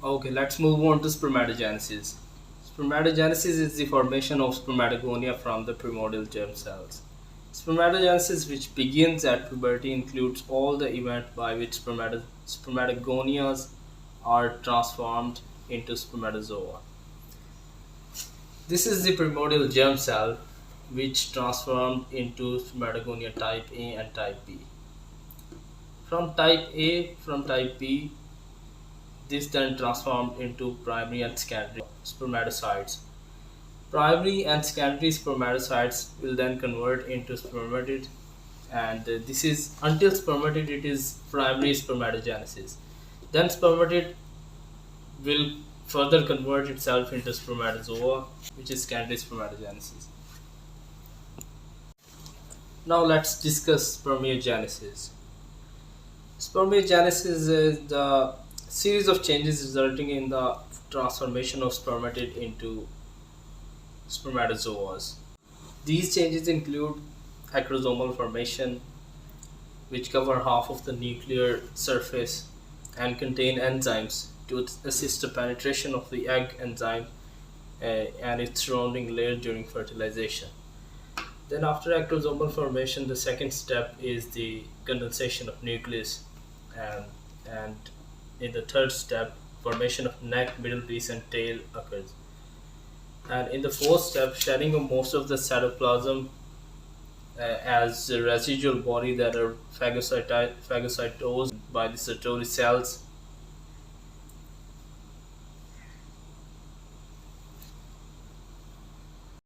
Okay, let's move on to spermatogenesis. Spermatogenesis is the formation of spermatogonia from the primordial germ cells. Spermatogenesis, which begins at puberty, includes all the events by which spermatogonias are transformed into spermatozoa. This is the primordial germ cell, which transformed into spermatogonia type A and type B. From type B, this then transformed into primary and secondary spermatocytes. Primary and secondary spermatocytes will then convert into spermatid, and this is until spermatid, it is primary spermatogenesis. Then spermatid will further convert itself into spermatozoa, which is secondary spermatogenesis. Now let's discuss spermiogenesis. Spermiogenesis is the series of changes resulting in the transformation of spermatid into spermatozoas. These changes include acrosomal formation, which cover half of the nuclear surface and contain enzymes to assist the penetration of the egg enzyme and its surrounding layer during fertilization. Then, after acrosomal formation, the second step is the condensation of nucleus, and, and in the third step, formation of neck, middle piece, and tail occurs. And in the fourth step, shedding of most of the cytoplasm as a residual body that are phagocytosed by the Sertoli cells